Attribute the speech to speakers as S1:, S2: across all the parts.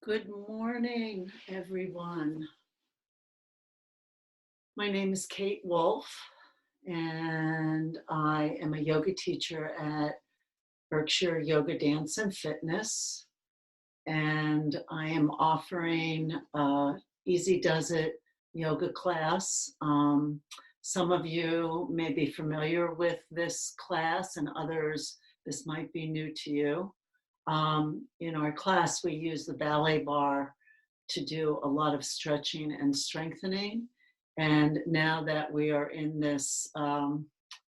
S1: Good morning, everyone. My name is Cate Wolff, and I am a yoga teacher at Berkshire Yoga Dance and Fitness. And I am offering a Easy Does It yoga class. Some of you may be familiar with this class, and others, this might be new to you. In our class, we use the ballet barre to do a lot of stretching and strengthening. And now that we are in this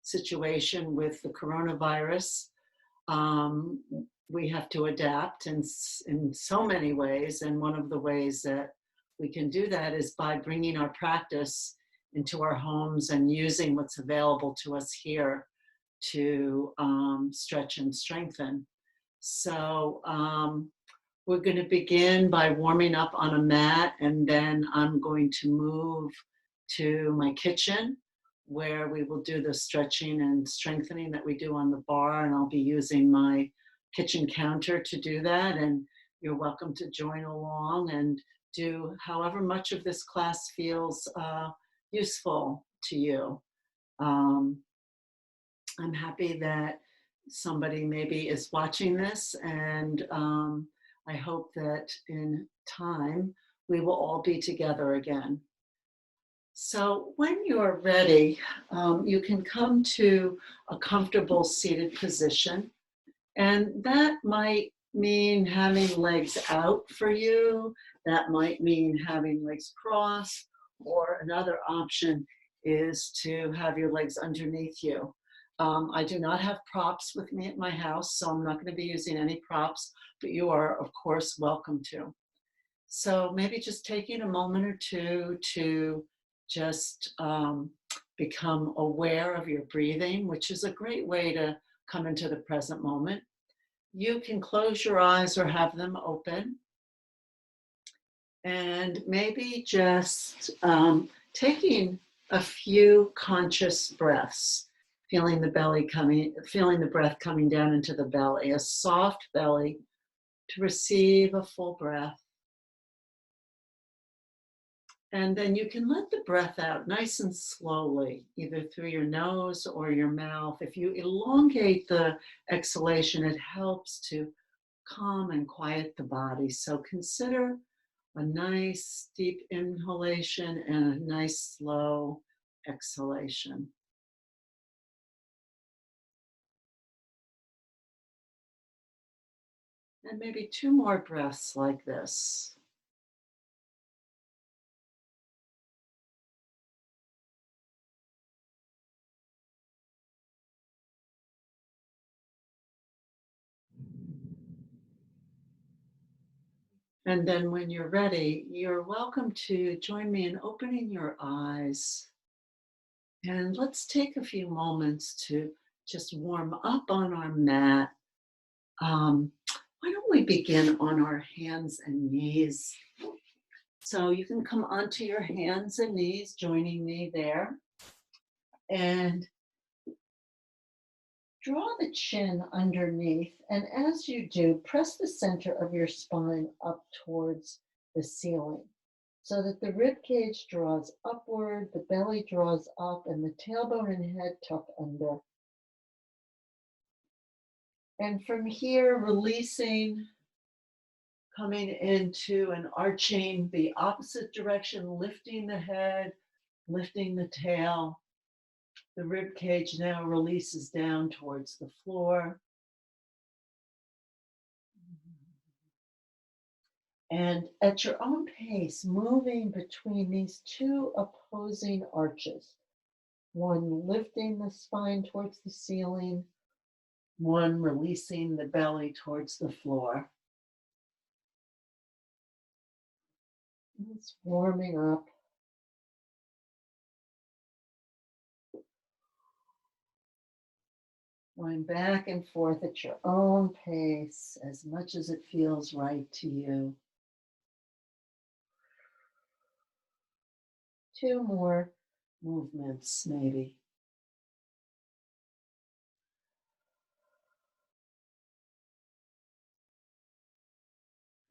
S1: situation with the coronavirus, we have to adapt in so many ways. And one of the ways that we can do that is by bringing our practice into our homes and using what's available to us here to stretch and strengthen. So we're going to begin by warming up on a mat, and then I'm going to move to my kitchen where we will do the stretching and strengthening that we do on the bar, and I'll be using my kitchen counter to do that. And you're welcome to join along and do however much of this class feels useful to you. I'm happy that somebody maybe is watching this, and I hope that in time we will all be together again. So when you're ready, you can come to a comfortable seated position, and that might mean having legs out for you. That might mean having legs crossed, or another option is to have your legs underneath you. I do not have props with me at my house, so I'm not going to be using any props, but you are, of course, welcome to. So maybe just taking a moment or two to just become aware of your breathing, which is a great way to come into the present moment. You can close your eyes or have them open. And maybe just taking a few conscious breaths. Feeling the breath coming down into the belly, a soft belly to receive a full breath. And then you can let the breath out nice and slowly, either through your nose or your mouth. If you elongate the exhalation, it helps to calm and quiet the body. So consider a nice deep inhalation and a nice slow exhalation. And maybe two more breaths like this. And then when you're ready, you're welcome to join me in opening your eyes. And let's take a few moments to just warm up on our mat. Why don't we begin on our hands and knees? So you can come onto your hands and knees, joining me there. And draw the chin underneath. And as you do, press the center of your spine up towards the ceiling so that the rib cage draws upward, the belly draws up, and the tailbone and head tuck under. And from here, releasing, coming into an arching the opposite direction, lifting the head, lifting the tail. The rib cage now releases down towards the floor. And at your own pace, moving between these two opposing arches. One lifting the spine towards the ceiling, one releasing the belly towards the floor. It's warming up. Going back and forth at your own pace, as much as it feels right to you. Two more movements, maybe.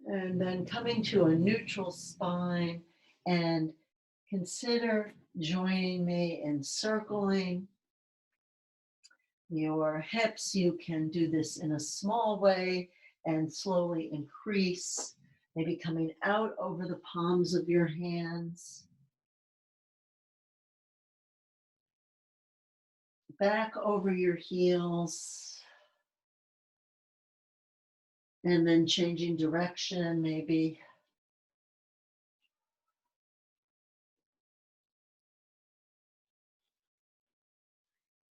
S1: And then coming to a neutral spine, and consider joining me in circling your hips. You can do this in a small way and slowly increase, maybe coming out over the palms of your hands, back over your heels, and then changing direction, maybe.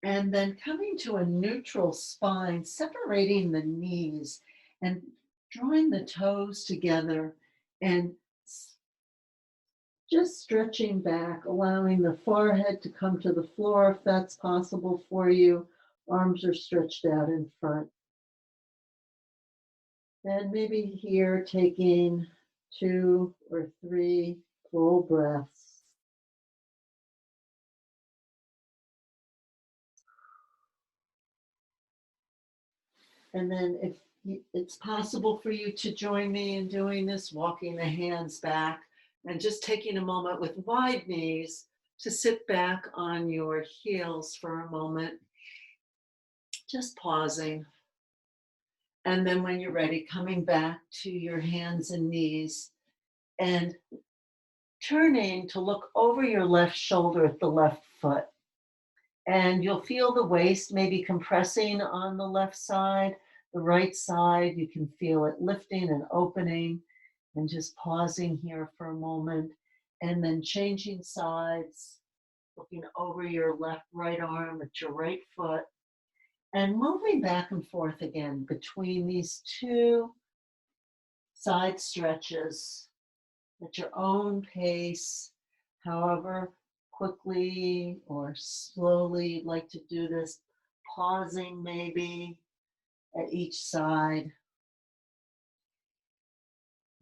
S1: And then coming to a neutral spine, separating the knees and drawing the toes together and just stretching back, allowing the forehead to come to the floor if that's possible for you. Arms are stretched out in front. And maybe here taking 2 or 3 full breaths. And then if it's possible for you to join me in doing this, walking the hands back and just taking a moment with wide knees to sit back on your heels for a moment, just pausing. And then when you're ready, coming back to your hands and knees and turning to look over your left shoulder at the left foot. And you'll feel the waist maybe compressing on the left side, the right side. You can feel it lifting and opening, and just pausing here for a moment. And then changing sides, looking over your right arm at your right foot, and moving back and forth again between these 2 side stretches at your own pace, however quickly or slowly you'd like to do this, pausing maybe at each side,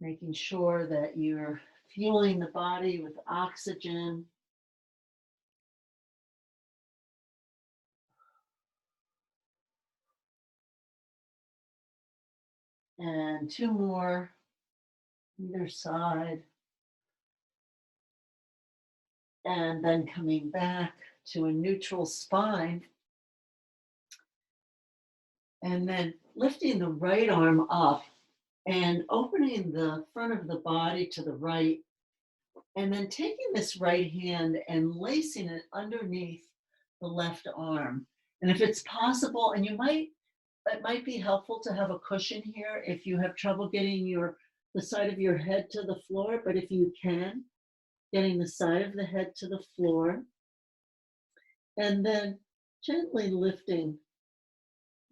S1: making sure that you're fueling the body with oxygen. And 2 more, either side. And then coming back to a neutral spine. And then lifting the right arm up and opening the front of the body to the right. And then taking this right hand and lacing it underneath the left arm. And if it's possible, and it might be helpful to have a cushion here if you have trouble getting the side of your head to the floor, but if you can, getting the side of the head to the floor. And then gently lifting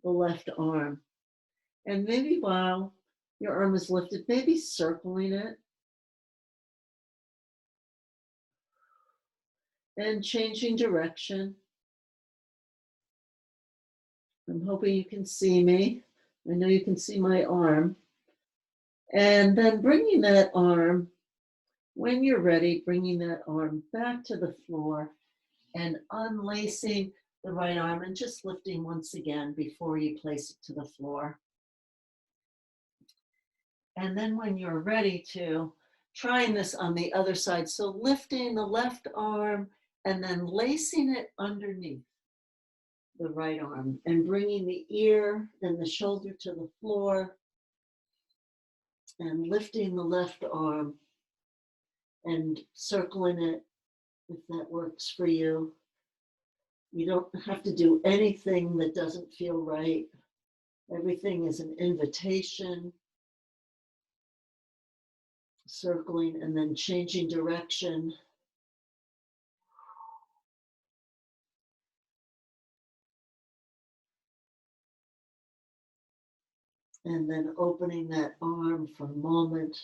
S1: the left arm. And maybe while your arm is lifted, maybe circling it. And changing direction. I'm hoping you can see me. I know you can see my arm. And then bringing that arm, when you're ready, bringing that arm back to the floor and unlacing the right arm and just lifting once again before you place it to the floor. And then when you're ready to, trying this on the other side. So lifting the left arm and then lacing it underneath the right arm and bringing the ear and the shoulder to the floor and lifting the left arm and circling it if that works for you. You don't have to do anything that doesn't feel right. Everything is an invitation. Circling and then changing direction. And then opening that arm for a moment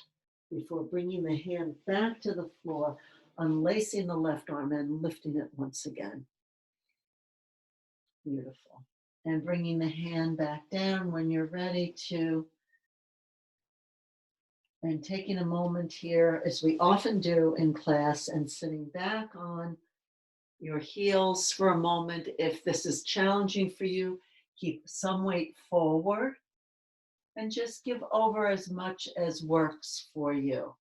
S1: before bringing the hand back to the floor, unlacing the left arm and lifting it once again. Beautiful. And bringing the hand back down when you're ready to. And taking a moment here, as we often do in class, and sitting back on your heels for a moment. If this is challenging for you, keep some weight forward and just give over as much as works for you.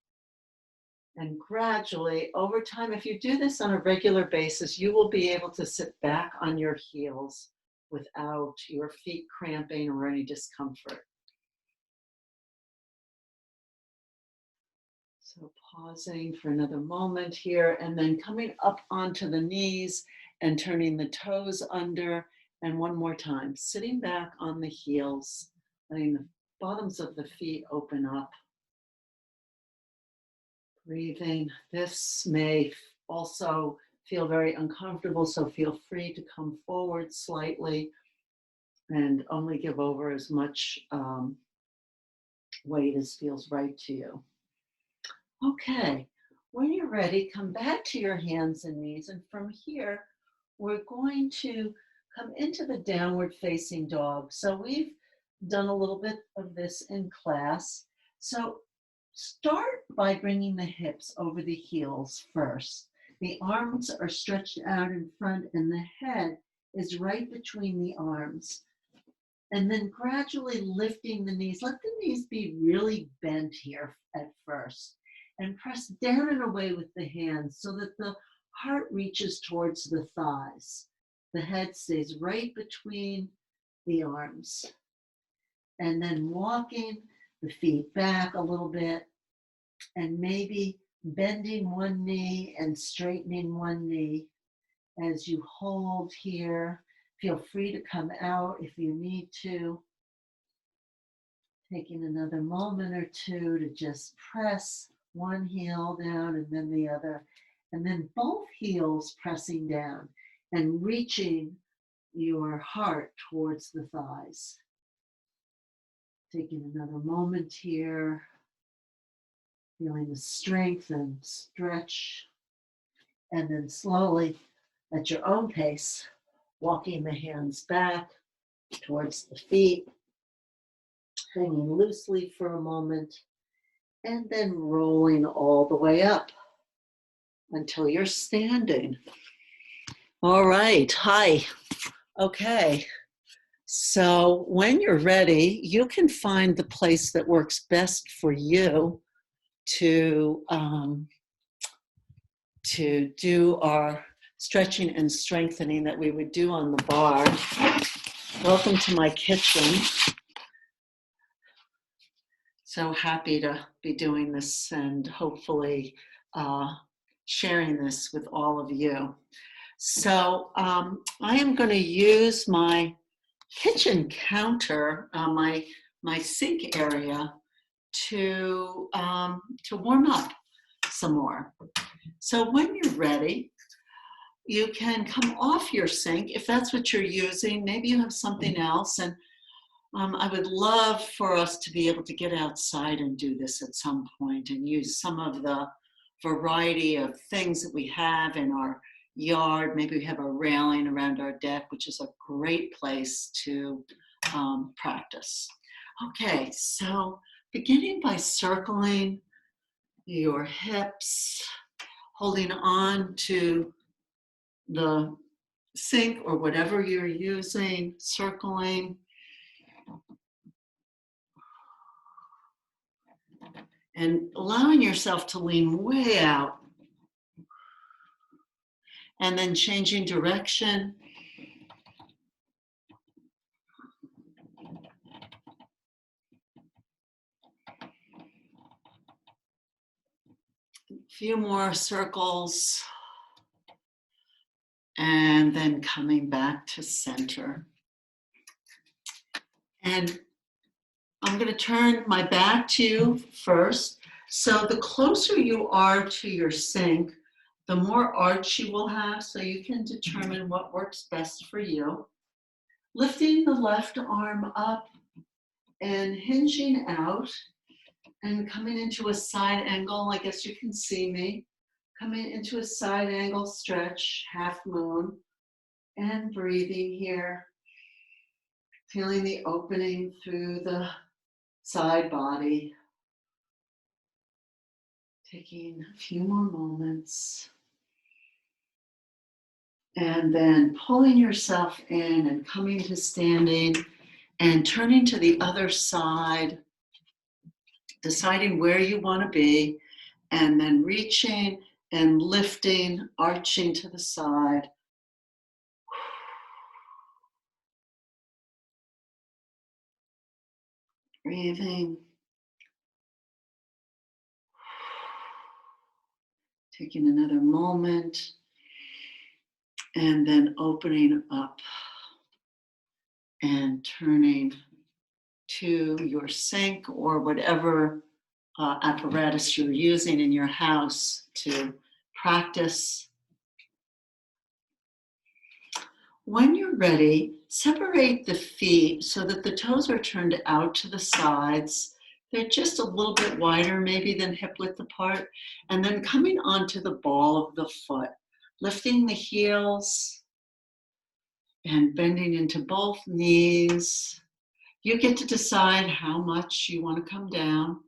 S1: And gradually, over time, if you do this on a regular basis, you will be able to sit back on your heels without your feet cramping or any discomfort. So pausing for another moment here, and then coming up onto the knees and turning the toes under. And one more time, sitting back on the heels, letting the bottoms of the feet open up. Breathing. This may also feel very uncomfortable, so feel free to come forward slightly and only give over as much weight as feels right to you. Okay, when you're ready, come back to your hands and knees, and from here, we're going to come into the downward facing dog. So we've done a little bit of this in class. So start by bringing the hips over the heels first. The arms are stretched out in front and the head is right between the arms. And then gradually lifting the knees. Let the knees be really bent here at first. And press down and away with the hands so that the heart reaches towards the thighs. The head stays right between the arms. And then walking the feet back a little bit and maybe bending one knee and straightening one knee as you hold here. Feel free to come out if you need to. Taking another moment or two to just press one heel down and then the other, and then both heels pressing down and reaching your heart towards the thighs. Taking another moment here, feeling the strength and stretch, and then slowly, at your own pace, walking the hands back towards the feet, hanging loosely for a moment, and then rolling all the way up until you're standing. All right, hi. Okay, so when you're ready, you can find the place that works best for you to do our stretching and strengthening that we would do on the bar. Welcome to my kitchen. So happy to be doing this and hopefully sharing this with all of you. So I am going to use my kitchen counter, my sink area, to warm up some more. So when you're ready, you can come off your sink if that's what you're using. Maybe you have something else, and I would love for us to be able to get outside and do this at some point and use some of the variety of things that we have in our yard. Maybe we have a railing around our deck, which is a great place to practice. Okay, so beginning by circling your hips, holding on to the sink or whatever you're using, circling. And allowing yourself to lean way out. And then changing direction. A few more circles. And then coming back to center. And I'm going to turn my back to you first. So the closer you are to your sink, the more arch you will have, so you can determine what works best for you. Lifting the left arm up and hinging out and coming into a side angle. I guess you can see me. Coming into a side angle stretch, half moon, and breathing here. Feeling the opening through the side body. Taking a few more moments. And then pulling yourself in and coming to standing And turning to the other side, deciding where you want to be, and then reaching and lifting, arching to the side. Breathing. Taking another moment. And then opening up and turning to your sink or whatever apparatus you're using in your house to practice. When you're ready, separate the feet so that the toes are turned out to the sides. They're just a little bit wider maybe than hip width apart. And then coming onto the ball of the foot, lifting the heels and bending into both knees. You get to decide how much you want to come down,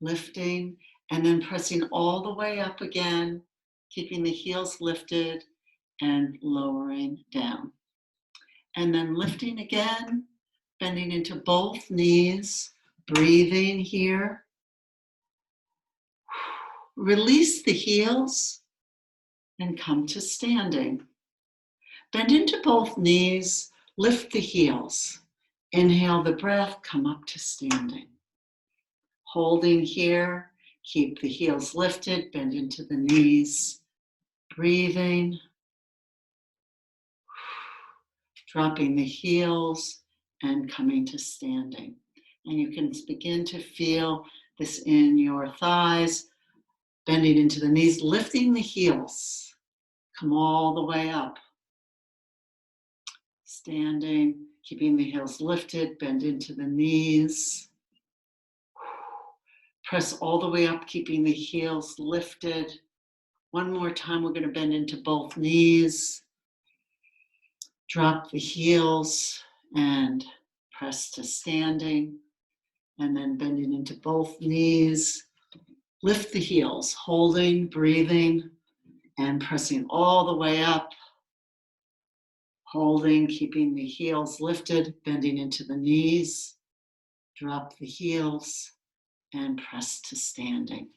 S1: lifting, and then pressing all the way up again, keeping the heels lifted and lowering down. And then lifting again, bending into both knees, breathing here. Release the heels and come to standing. Bend into both knees, lift the heels. Inhale the breath, come up to standing. Holding here, keep the heels lifted, bend into the knees. Breathing. Dropping the heels and coming to standing. And you can begin to feel this in your thighs, bending into the knees, lifting the heels. Come all the way up. Standing, keeping the heels lifted, bend into the knees. Press all the way up, keeping the heels lifted. One more time, we're going to bend into both knees. Drop the heels and press to standing. And then bending into both knees. Lift the heels, holding, breathing, and pressing all the way up. Holding, keeping the heels lifted, bending into the knees. Drop the heels and press to standing.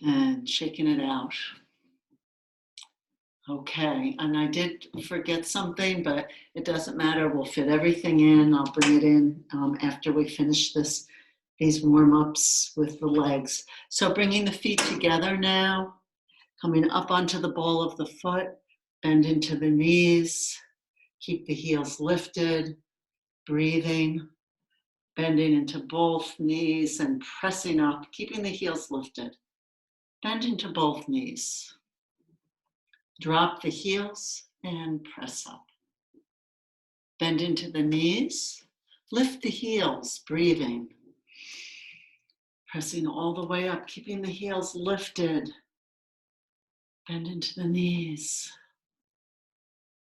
S1: And shaking it out. Okay, and I did forget something, but it doesn't matter. We'll fit everything in. I'll bring it in after we finish these warm-ups with the legs. So bringing the feet together now, coming up onto the ball of the foot, bend into the knees, keep the heels lifted, breathing, bending into both knees and pressing up, keeping the heels lifted. Bend into both knees. Drop the heels and press up. Bend into the knees. Lift the heels, breathing. Pressing all the way up, keeping the heels lifted. Bend into the knees.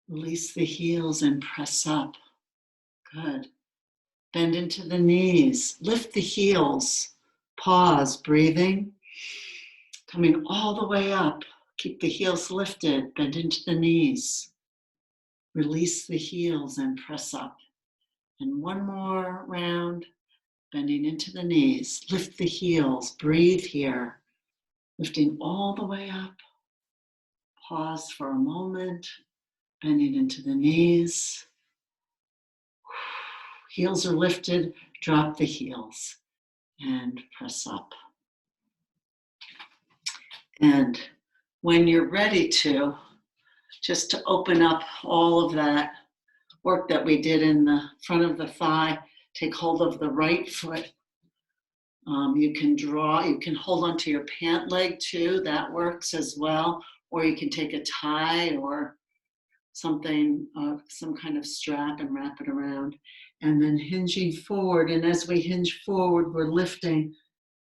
S1: Release the heels and press up. Good. Bend into the knees. Lift the heels. Pause, breathing. Coming all the way up. Keep the heels lifted, bend into the knees. Release the heels and press up. And one more round, bending into the knees. Lift the heels, breathe here. Lifting all the way up. Pause for a moment, bending into the knees. Heels are lifted, drop the heels and press up. And when you're ready to, just to open up all of that work that we did in the front of the thigh, take hold of the right foot. You can hold onto your pant leg too, that works as well. Or you can take a tie or something, some kind of strap and wrap it around. And then hinging forward, and as we hinge forward, we're lifting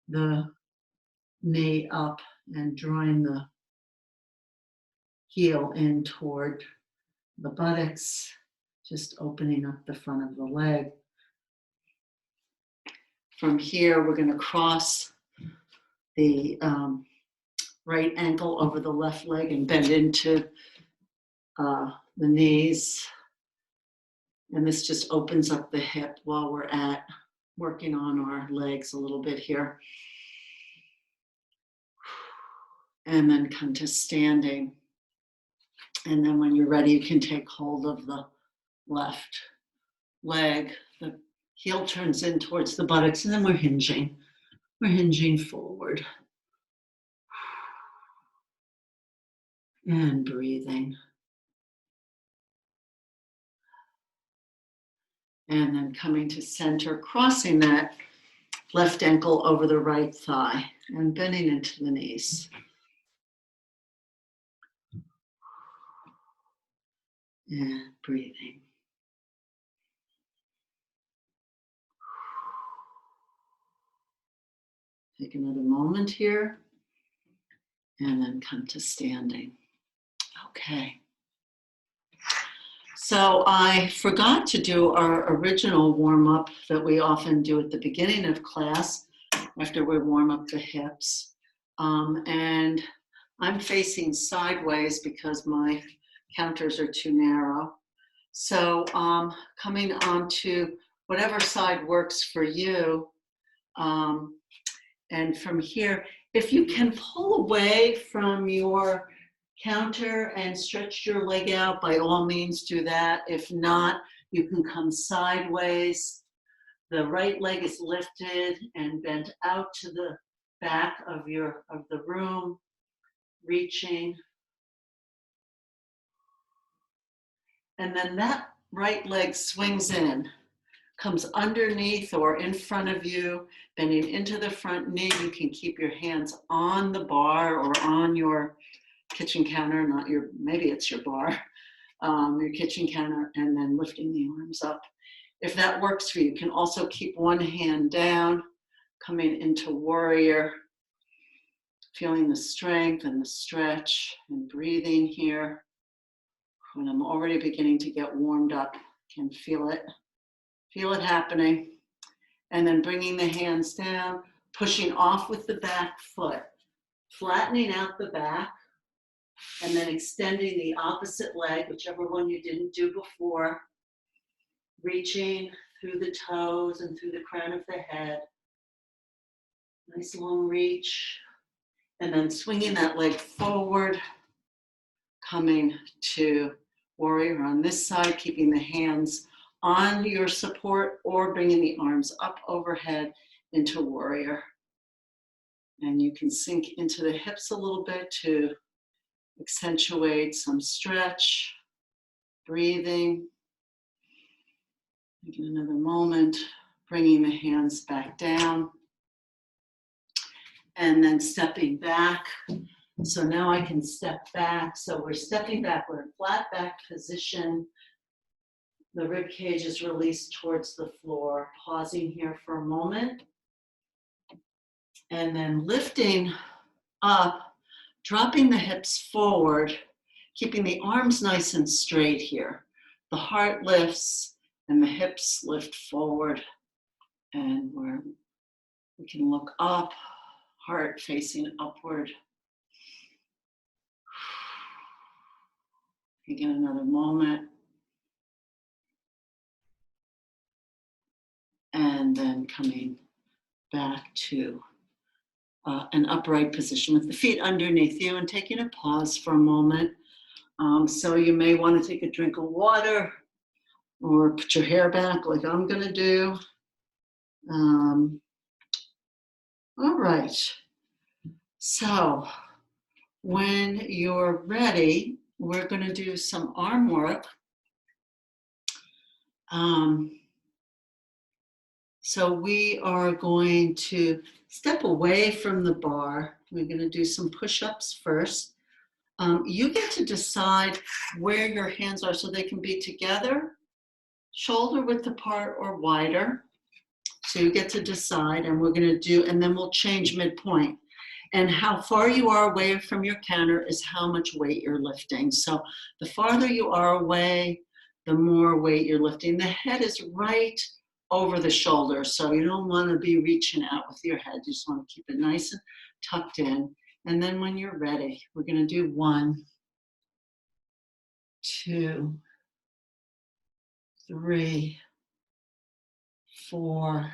S1: the knee up and drawing the heel in toward the buttocks, just opening up the front of the leg. From here, we're going to cross the right ankle over the left leg and bend into the knees. And this just opens up the hip while we're at working on our legs a little bit here. And then come to standing. And then when you're ready, you can take hold of the left leg. The heel turns in towards the buttocks, and then we're hinging. We're hinging forward. And breathing. And then coming to center, crossing that left ankle over the right thigh and bending into the knees. And breathing. Take another moment here and then come to standing. Okay. So I forgot to do our original warm-up that we often do at the beginning of class after we warm up the hips. And I'm facing sideways because my counters are too narrow. So coming onto whatever side works for you. And from here, if you can pull away from your counter and stretch your leg out, by all means do that. If not, you can come sideways. The right leg is lifted and bent out to the back of the room, reaching. And then that right leg swings in, comes underneath or in front of you, bending into the front knee. You can keep your hands on the bar or on your kitchen counter, not your, maybe it's your bar, your kitchen counter, and then lifting the arms up. If that works for you, you can also keep one hand down, coming into warrior, feeling the strength and the stretch and breathing here. When I'm already beginning to get warmed up, can feel it happening. And then bringing the hands down, pushing off with the back foot, flattening out the back, and then extending the opposite leg, whichever one you didn't do before, reaching through the toes and through the crown of the head. Nice long reach. And then swinging that leg forward, coming to warrior on this side, keeping the hands on your support or bringing the arms up overhead into warrior. And you can sink into the hips a little bit to accentuate some stretch, breathing. Taking another moment, bringing the hands back down. And then stepping back. So now I can step back. So we're stepping back, we're in flat back position. The rib cage is released towards the floor. Pausing here for a moment. And then lifting up, dropping the hips forward, keeping the arms nice and straight here. The heart lifts and the hips lift forward. And we can look up, heart facing upward. Again, another moment. And then coming back to an upright position with the feet underneath you and taking a pause for a moment. So you may want to take a drink of water or put your hair back like I'm going to do. All right. So when you're ready, we're going to do some arm work. So we are going to step away from the bar. We're going to do some push-ups first. You get to decide where your hands are so they can be together, shoulder width apart or wider. So you get to decide, and we're going to do, and then we'll change midpoint. And how far you are away from your counter is how much weight you're lifting. So the farther you are away, the more weight you're lifting. The head is right over the shoulder, so you don't want to be reaching out with your head. You just want to keep it nice and tucked in. And then when you're ready, we're going to do 1, 2, 3, 4,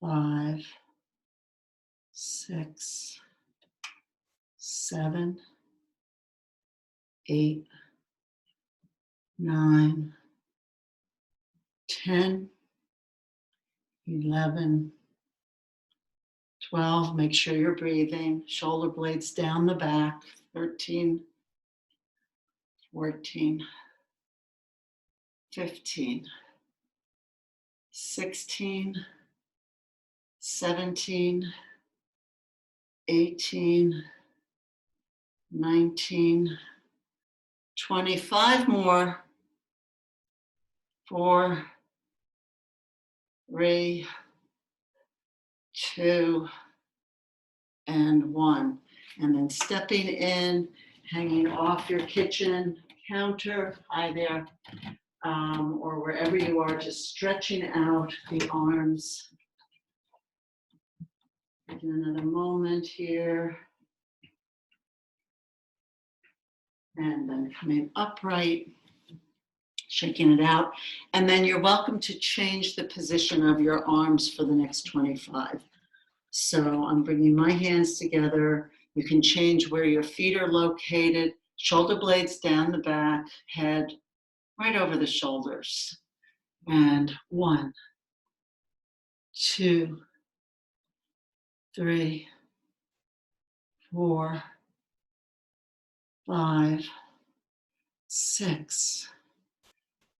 S1: 5, 6, 7, 8, 9, 10, 11, 12. Make sure you're breathing. Shoulder blades down the back. 13, 14, 15, 16, 17, 18, 19, 25 more. 4, 3, 2, and 1. And then stepping in, hanging off your kitchen counter, hi there, or wherever you are, just stretching out the arms. Taking another moment here. And then coming upright, shaking it out. And then you're welcome to change the position of your arms for the next 25. So I'm bringing my hands together. You can change where your feet are located, shoulder blades down the back, head right over the shoulders. And 1, 2, 3, 4, 5, 6,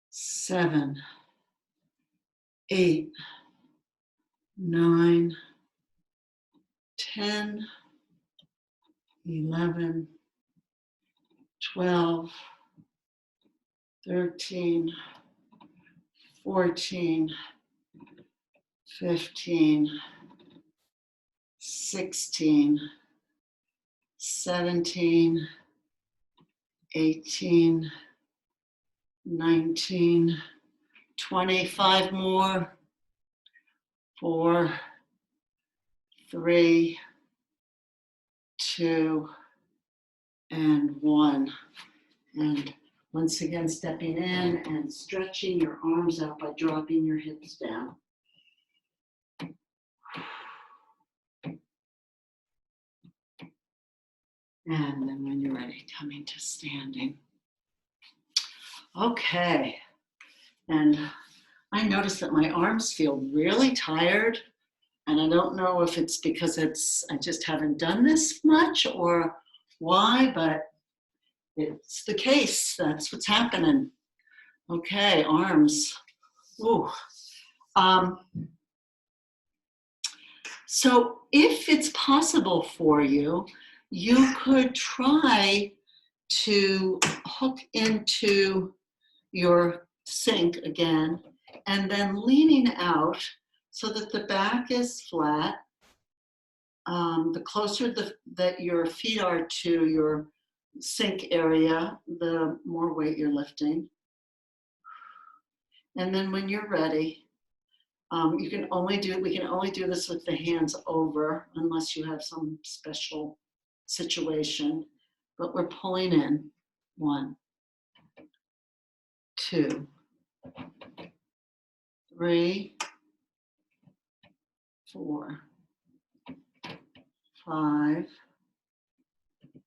S1: 7, 8, 9, 10, 11, 12, 13, 14, 15, 16, 17, 18, 19, 25 more. 4, 3, 2, and 1. And once again, stepping in and stretching your arms out by dropping your hips down. And then when you're ready, coming to standing. Okay. And I notice that my arms feel really tired. And I don't know if it's because I just haven't done this much or why, but it's the case. That's what's happening. Okay, arms. Ooh. So if it's possible for you, you could try to hook into your sink again and then leaning out so that the back is flat. The closer that your feet are to your sink area, the more weight you're lifting. And then when you're ready, we can only do this with the hands over unless you have some special situation, but we're pulling in. 1, 2, 3, 4, 5,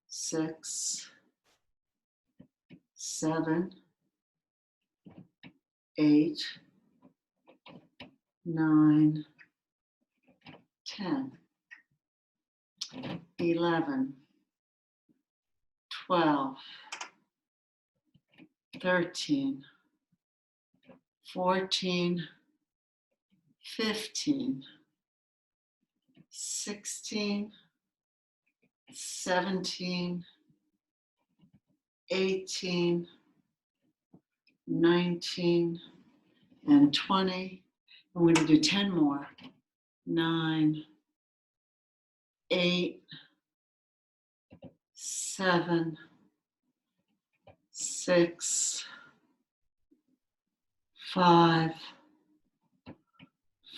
S1: 6, 7, 8, 9, 10, 11, 12, 13, 14, 15, 16, 17, 18, 19, and 20. I'm going to do 10 more. 9, 8, 7, 6, 5,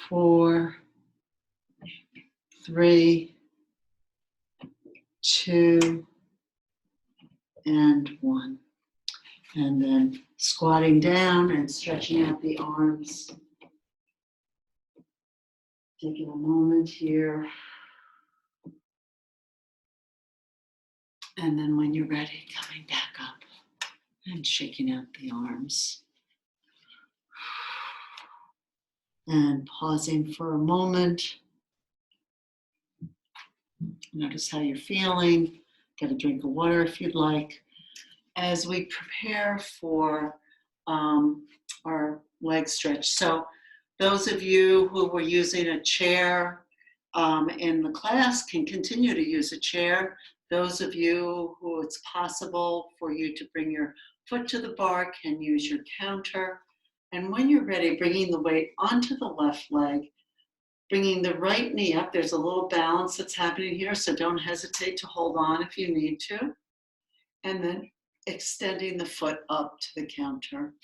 S1: 4, 3, 2, and 1. And then squatting down and stretching out the arms. Taking a moment here. And then when you're ready, coming back up and shaking out the arms. And pausing for a moment. Notice how you're feeling. Get a drink of water if you'd like. As we prepare for our leg stretch. So those of you who were using a chair in the class can continue to use a chair. Those of you who it's possible for you to bring your foot to the bar can use your counter. And when you're ready, bringing the weight onto the left leg, bringing the right knee up. There's a little balance that's happening here, so don't hesitate to hold on if you need to. And then extending the foot up to the counter.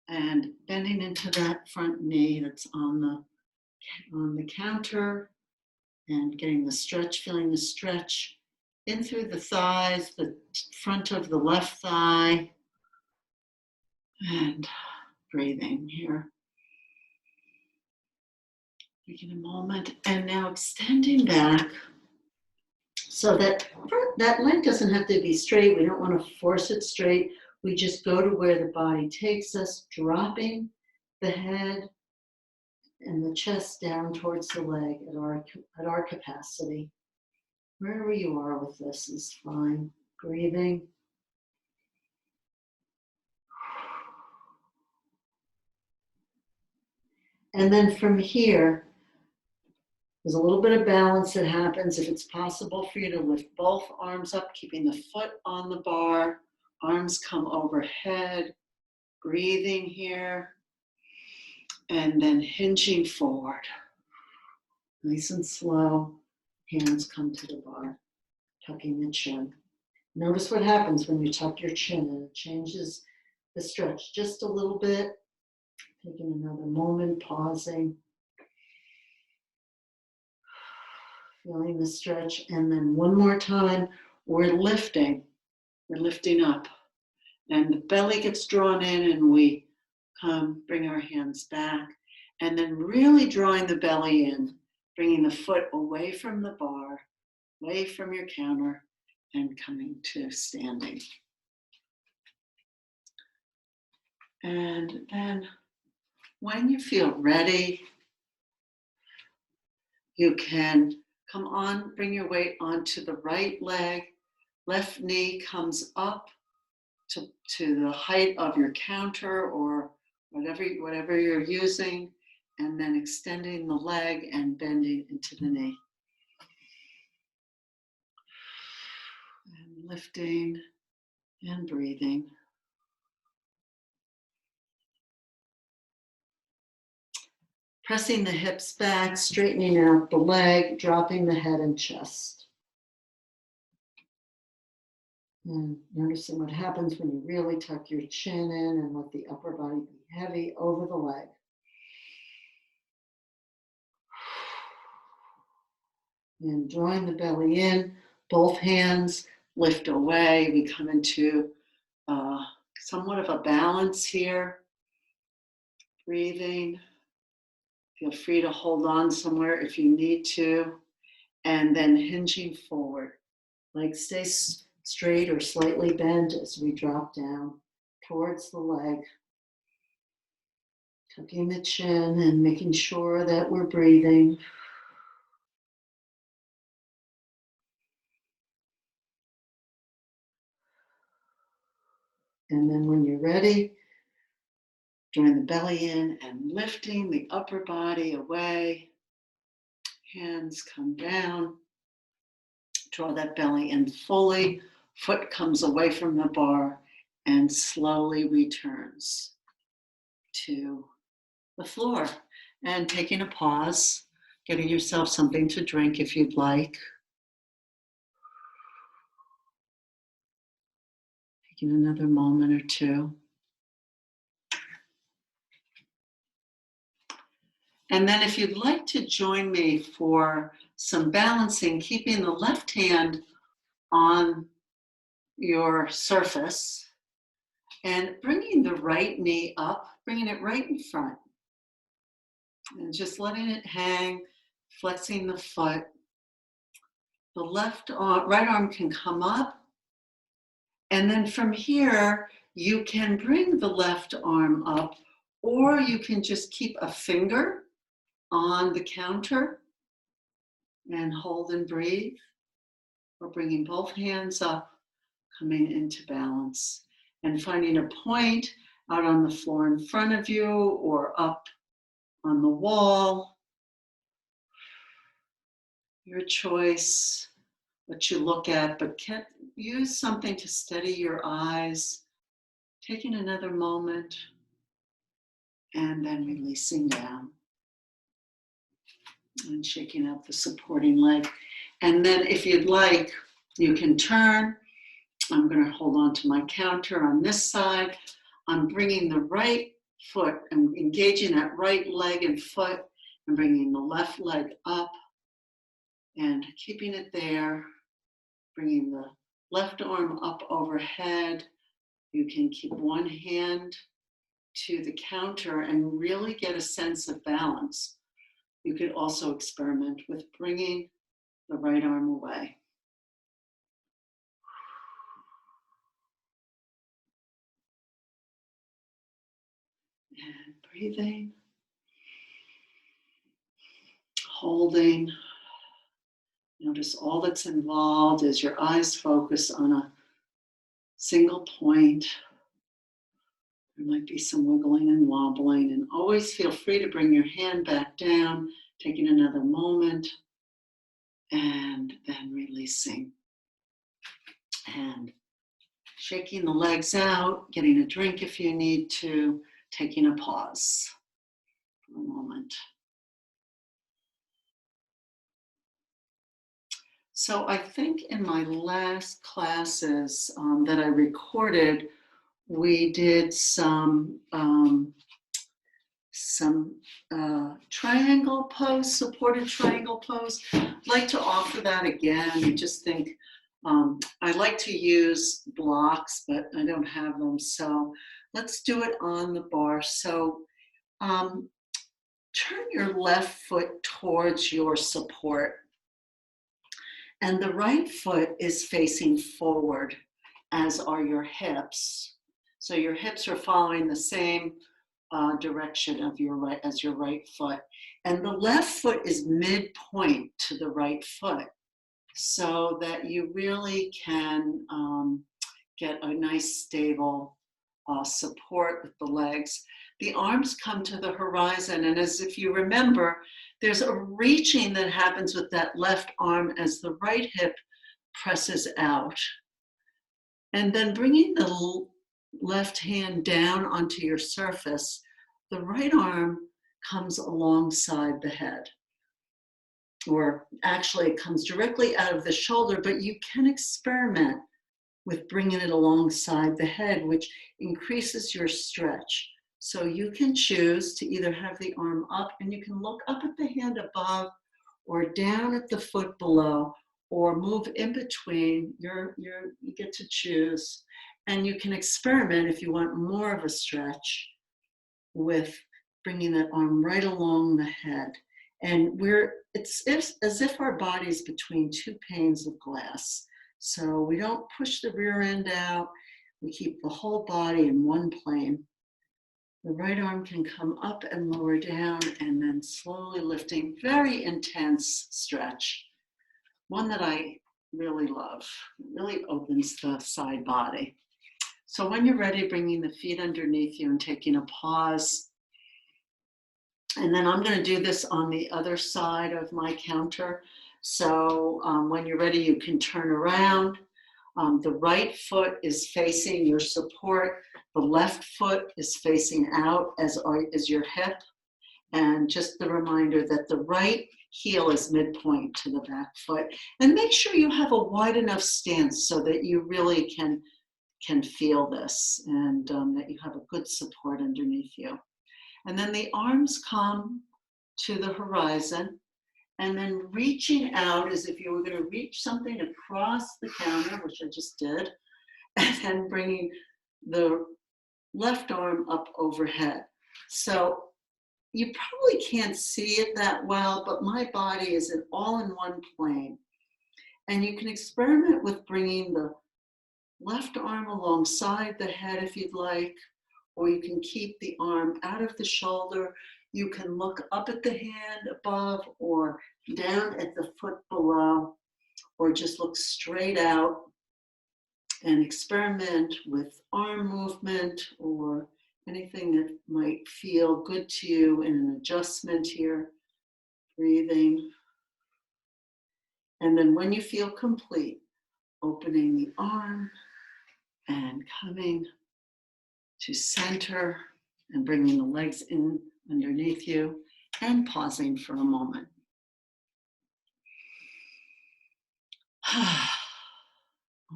S1: And bending into that front knee that's on the counter and getting the stretch, feeling the stretch in through the thighs, the front of the left thigh, and breathing here. Taking a moment and now extending back so that leg doesn't have to be straight. We don't want to force it straight. We just go to where the body takes us, dropping the head and the chest down towards the leg at our capacity. Wherever you are with this is fine. Breathing. And then from here, there's a little bit of balance that happens. If it's possible for you to lift both arms up, keeping the foot on the bar, arms come overhead, breathing here, and then hinging forward. Nice and slow, hands come to the bar, tucking the chin. Notice what happens when you tuck your chin and it changes the stretch just a little bit. Taking another moment, pausing. Feeling the stretch, and then one more time, we're lifting up. And the belly gets drawn in and we bring our hands back. And then really drawing the belly in, bringing the foot away from the bar, away from your counter, and coming to standing. And then when you feel ready, you can come on, bring your weight onto the right leg, left knee comes up to the height of your counter or whatever you're using, and then extending the leg and bending into the knee. And lifting and breathing. Pressing the hips back, straightening out the leg, dropping the head and chest. And noticing what happens when you really tuck your chin in and let the upper body be heavy over the leg. And drawing the belly in, both hands lift away. We come into somewhat of a balance here. Breathing. Feel free to hold on somewhere if you need to. And then hinging forward. Legs stay straight or slightly bent as we drop down towards the leg. Tucking the chin and making sure that we're breathing. And then when you're ready, drawing the belly in and lifting the upper body away. Hands come down. Draw that belly in fully. Foot comes away from the bar and slowly returns to the floor. And taking a pause, getting yourself something to drink if you'd like. Taking another moment or two. And then if you'd like to join me for some balancing, keeping the left hand on your surface and bringing the right knee up, bringing it right in front. And just letting it hang, flexing the foot. The right arm can come up. And then from here, you can bring the left arm up, or you can just keep a finger on the counter and hold and breathe. Or bringing both hands up, coming into balance. And finding a point out on the floor in front of you or up on the wall. Your choice, what you look at, but use something to steady your eyes. Taking another moment and then releasing down. And shaking out the supporting leg. And then if you'd like, you can turn. I'm going to hold on to my counter on this side. I'm bringing the right foot and engaging that right leg and foot and bringing the left leg up and keeping it there. Bringing the left arm up overhead. You can keep one hand to the counter and really get a sense of balance. You could also experiment with bringing the right arm away. And breathing, holding. Notice all that's involved as your eyes focus on a single point. There might be some wiggling and wobbling, and always feel free to bring your hand back down, taking another moment, and then releasing. And shaking the legs out, getting a drink if you need to, taking a pause for a moment. So I think in my last classes that I recorded, we did some triangle pose, supported triangle pose. I'd like to offer that again. I just think I like to use blocks, but I don't have them. So let's do it on the bar. So turn your left foot towards your support. And the right foot is facing forward, as are your hips. So your hips are following the same direction of your right foot. And the left foot is midpoint to the right foot, so that you really can get a nice stable support with the legs. The arms come to the horizon, and as if you remember, there's a reaching that happens with that left arm as the right hip presses out. And then bringing the left hand down onto your surface, the right arm comes alongside the head. Or actually it comes directly out of the shoulder, but you can experiment with bringing it alongside the head, which increases your stretch. So you can choose to either have the arm up, and you can look up at the hand above or down at the foot below, or move in between. You get to choose. And you can experiment if you want more of a stretch with bringing that arm right along the head. And it's as if our body's between two panes of glass. So we don't push the rear end out. We keep the whole body in one plane. The right arm can come up and lower down, and then slowly lifting. Very intense stretch. One that I really love. It really opens the side body. So when you're ready, bringing the feet underneath you and taking a pause. And then I'm going to do this on the other side of my counter. So when you're ready, you can turn around. The right foot is facing your support. The left foot is facing out as your hip. And just the reminder that the right heel is midpoint to the back foot. And make sure you have a wide enough stance so that you really can feel this, and that you have a good support underneath you. And then the arms come to the horizon, and then reaching out as if you were going to reach something across the counter, which I just did. and then bringing the left arm up overhead. So you probably can't see it that well, but my body is all in one plane. And you can experiment with bringing the left arm alongside the head if you'd like, or you can keep the arm out of the shoulder. You can look up at the hand above or down at the foot below, or just look straight out and experiment with arm movement or anything that might feel good to you in an adjustment here. Breathing. And then when you feel complete, opening the arm and coming to center and bringing the legs in underneath you and pausing for a moment.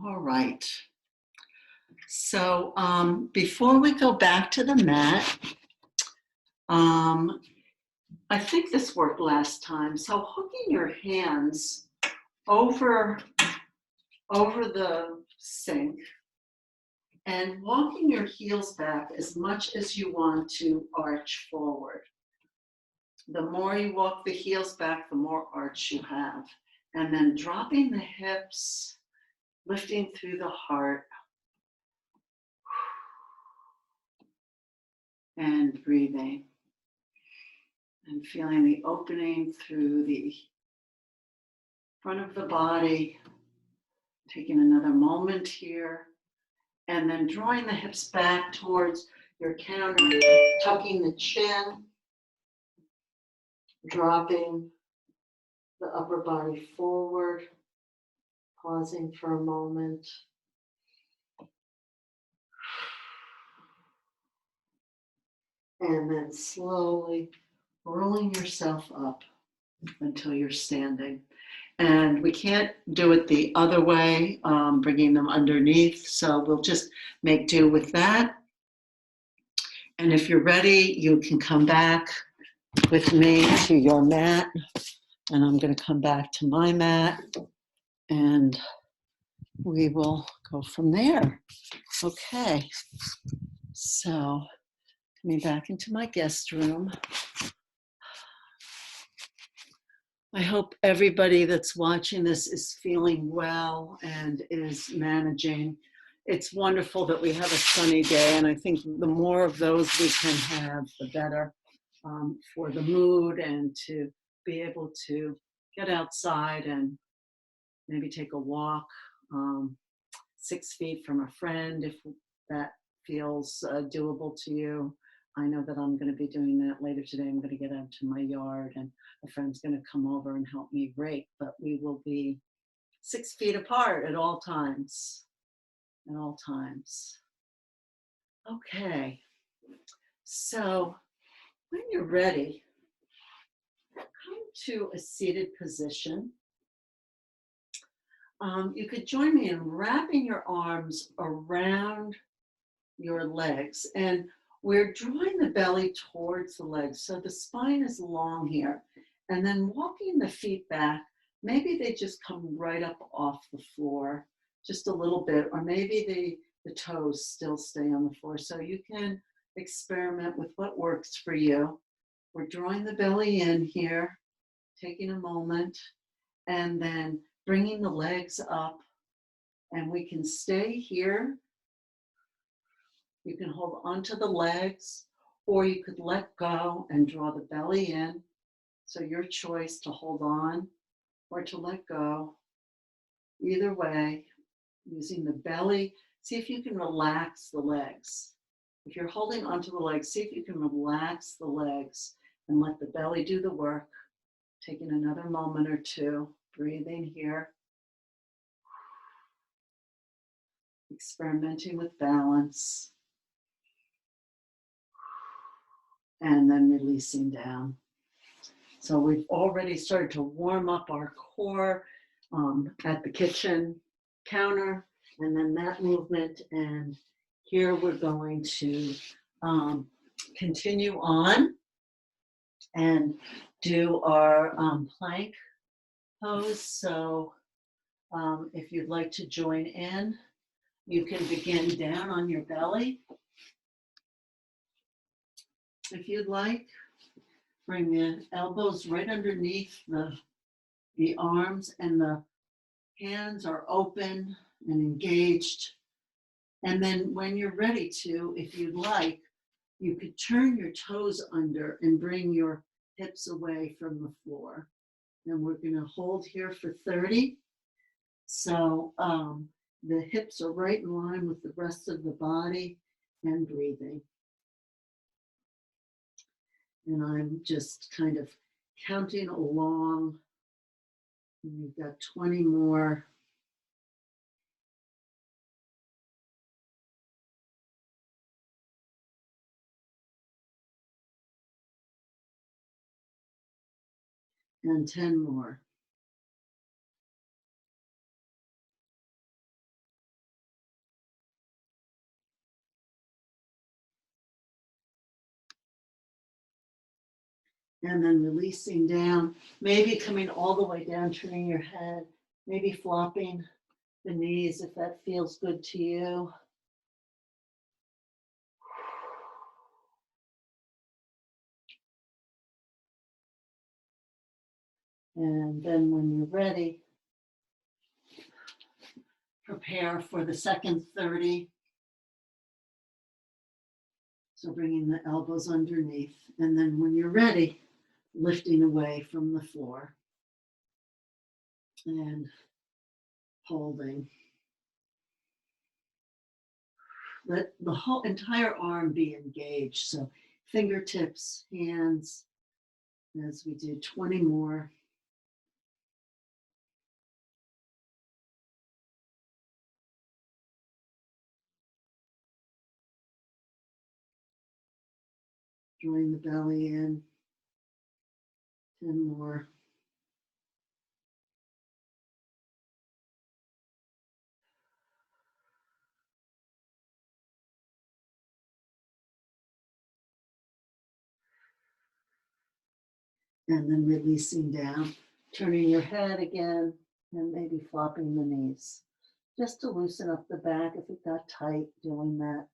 S1: All right. So before we go back to the mat, I think this worked last time. So hooking your hands over the sink and walking your heels back as much as you want to arch forward. The more you walk the heels back, the more arch you have. And then dropping the hips, lifting through the heart, and breathing. And feeling the opening through the front of the body. Taking another moment here. And then drawing the hips back towards your counter, tucking the chin, dropping the upper body forward, pausing for a moment. And then slowly rolling yourself up until you're standing. And we can't do it the other way, bringing them underneath. So we'll just make do with that. And if you're ready, you can come back with me to your mat. And I'm going to come back to my mat. And we will go from there. Okay. So coming back into my guest room. I hope everybody that's watching this is feeling well and is managing. It's wonderful that we have a sunny day, and I think the more of those we can have, the better for the mood and to be able to get outside and maybe take a walk 6 feet from a friend if that feels doable to you. I know that I'm going to be doing that later today. I'm going to get out to my yard and a friend's going to come over and help me rake, but we will be 6 feet apart at all times. At all times. Okay. So when you're ready, come to a seated position. You could join me in wrapping your arms around your legs, and we're drawing the belly towards the legs. So the spine is long here. And then walking the feet back, maybe they just come right up off the floor, just a little bit, or maybe the toes still stay on the floor. So you can experiment with what works for you. We're drawing the belly in here, taking a moment, and then bringing the legs up. And we can stay here. You can hold onto the legs, or you could let go and draw the belly in. So your choice to hold on or to let go. Either way, using the belly, see if you can relax the legs. If you're holding onto the legs, see if you can relax the legs and let the belly do the work. Taking another moment or two, breathing here. Experimenting with balance. And then releasing down. So we've already started to warm up our core at the kitchen counter, and then that movement. And here we're going to continue on and do our plank pose. So if you'd like to join in, You can begin down on your belly. If you'd like, bring the elbows right underneath the arms, and the hands are open and engaged. And then when you're ready to, if you'd like, you could turn your toes under and bring your hips away from the floor. And we're going to hold here for 30. So the hips are right in line with the rest of the body, and breathing. And I'm just kind of counting along. And you've got 20 more. And 10 more. And then releasing down, maybe coming all the way down, turning your head, maybe flopping the knees if that feels good to you. And then when you're ready, prepare for the second 30. So bringing the elbows underneath. And then when you're ready, lifting away from the floor. And holding. Let the whole entire arm be engaged. So fingertips, hands, as we do 20 more. Drawing the belly in. 10 more. And then releasing down, turning your head again, and maybe flopping the knees. Just to loosen up the back if it got tight doing that.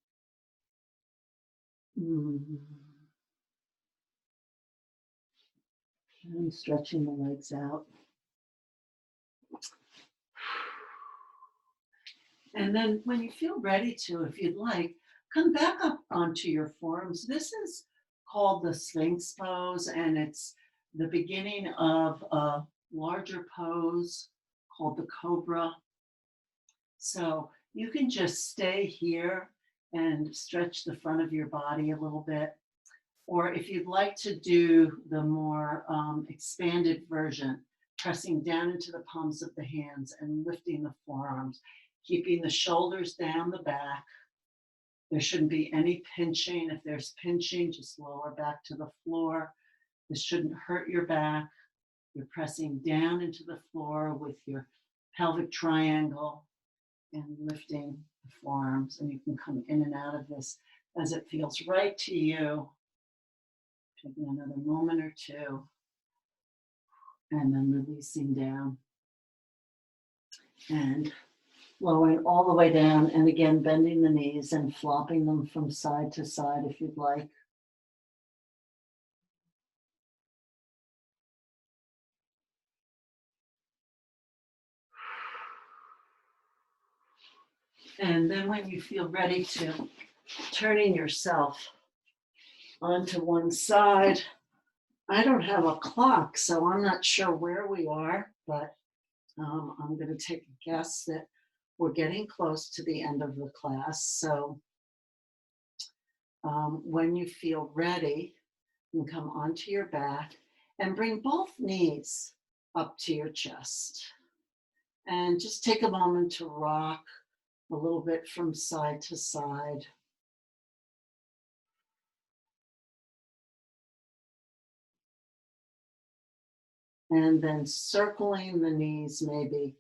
S1: And stretching the legs out. And then when you feel ready to, if you'd like, come back up onto your forearms. This is called the Slings Pose, and it's the beginning of a larger pose called the Cobra. So you can just stay here and stretch the front of your body a little bit. Or if you'd like to do the more expanded version, pressing down into the palms of the hands and lifting the forearms, keeping the shoulders down the back. There shouldn't be any pinching. If there's pinching, just lower back to the floor. This shouldn't hurt your back. You're pressing down into the floor with your pelvic triangle and lifting the forearms. And you can come in and out of this as it feels right to you. Taking another moment or two. And then releasing down. And lowering all the way down, and again bending the knees and flopping them from side to side if you'd like. And then when you feel ready to, turning yourself onto one side. I don't have a clock, so I'm not sure where we are, but I'm going to take a guess that we're getting close to the end of the class. So when you feel ready, you can come onto your back and bring both knees up to your chest. And just take a moment to rock a little bit from side to side. And then circling the knees maybe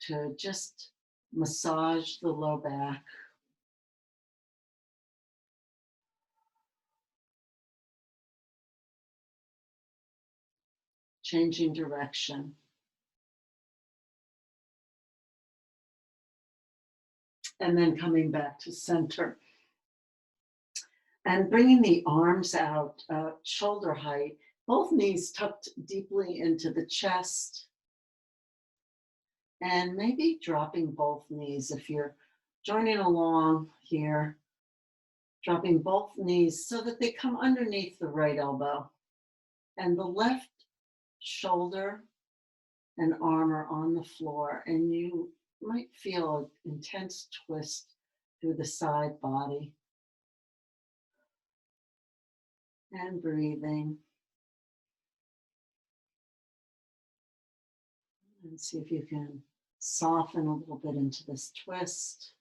S1: to just massage the low back. Changing direction. and then coming back to center. And bringing the arms out, shoulder height, both knees tucked deeply into the chest. And maybe dropping both knees if you're joining along here, dropping both knees so that they come underneath the right elbow. And the left shoulder and arm are on the floor, and you might feel an intense twist through the side body. And breathing. And see if you can soften a little bit into this twist.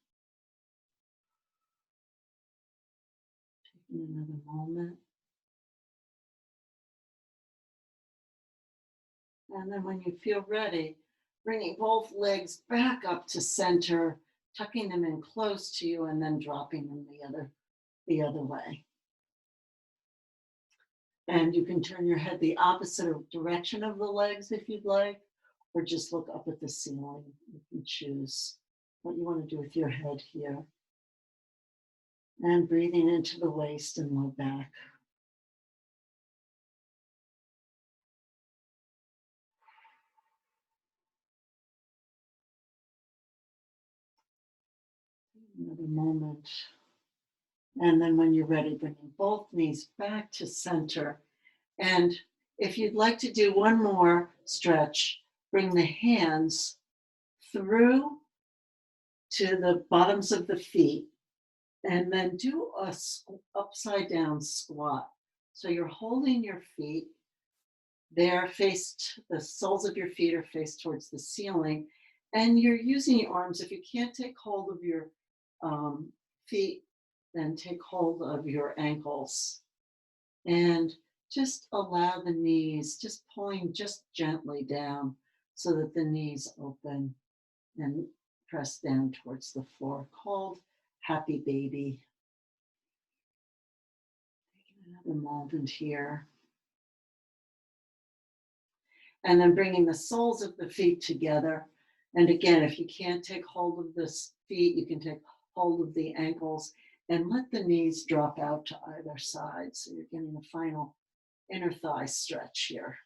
S1: Taking another moment. And then when you feel ready, bringing both legs back up to center, tucking them in close to you, and then dropping them the other way. And you can turn your head the opposite direction of the legs if you'd like, or just look up at the ceiling. You can choose what you want to do with your head here. And breathing into the waist and low back. Another moment. And then when you're ready, bringing both knees back to center. And if you'd like to do one more stretch, bring the hands through to the bottoms of the feet, and then do a upside down squat. So you're holding your feet, they're faced, the soles of your feet are faced towards the ceiling, and you're using your arms. If you can't take hold of your feet, then take hold of your ankles. And just allow the knees, just pulling just gently down so that the knees open and press down towards the floor, called happy baby. Taking another moment here. And then bringing the soles of the feet together. And again, if you can't take hold of the feet, you can take hold of the ankles and let the knees drop out to either side. So you're getting the final inner thigh stretch here.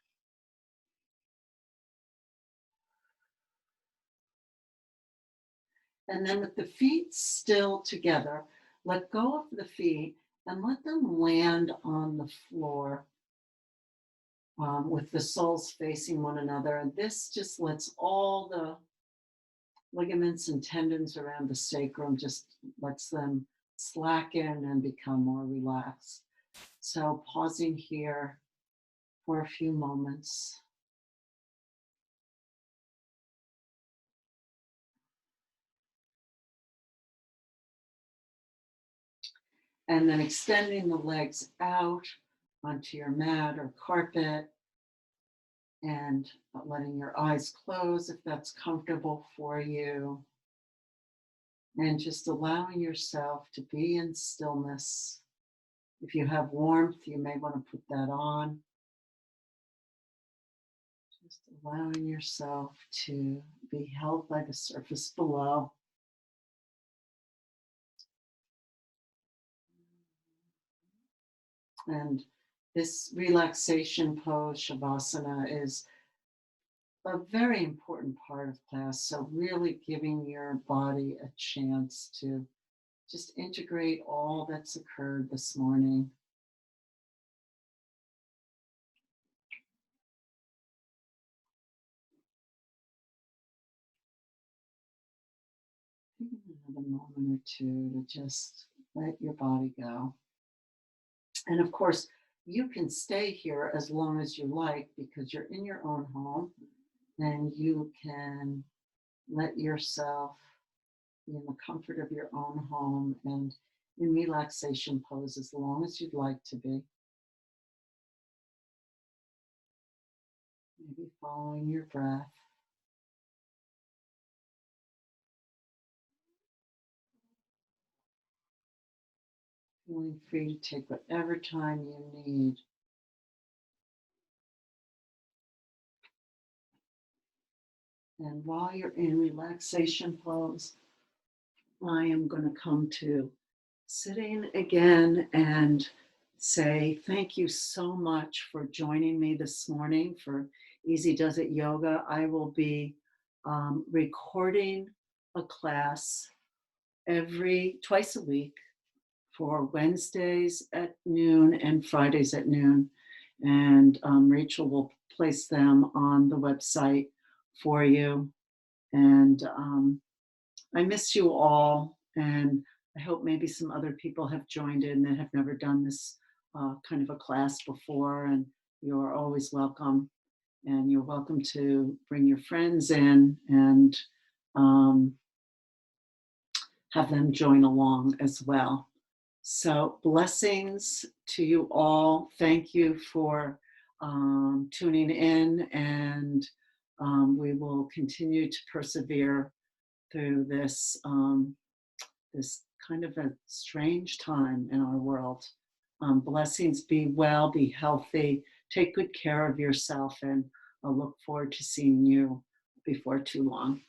S1: And then with the feet still together, let go of the feet and let them land on the floor with the soles facing one another. And this just lets all the ligaments and tendons around the sacrum, just lets them slacken and become more relaxed. So pausing here for a few moments. And then extending the legs out onto your mat or carpet, and letting your eyes close if that's comfortable for you. And just allowing yourself to be in stillness. If you have warmth, you may want to put that on. Just allowing yourself to be held by the surface below. And this relaxation pose, Shavasana, is a very important part of class. So really giving your body a chance to just integrate all that's occurred this morning. Taking another moment or two to just let your body go. And of course, you can stay here as long as you like because you're in your own home, and you can let yourself be in the comfort of your own home and in relaxation pose as long as you'd like to be. Maybe following your breath. Feeling free to take whatever time you need. And while you're in relaxation pose, I am going to come to sitting again and say thank you so much for joining me this morning for Easy Does It Yoga. I will be recording a class twice a week for Wednesdays at noon and Fridays at noon. And Rachel will place them on the website for you. And I miss you all. And I hope maybe some other people have joined in that have never done this kind of a class before. And you're always welcome. And you're welcome to bring your friends in and have them join along as well. So blessings to you all. Thank you for tuning in, and we will continue to persevere through this this kind of a strange time in our world. Blessings. Be well, be healthy, take good care of yourself, and I'll look forward to seeing you before too long.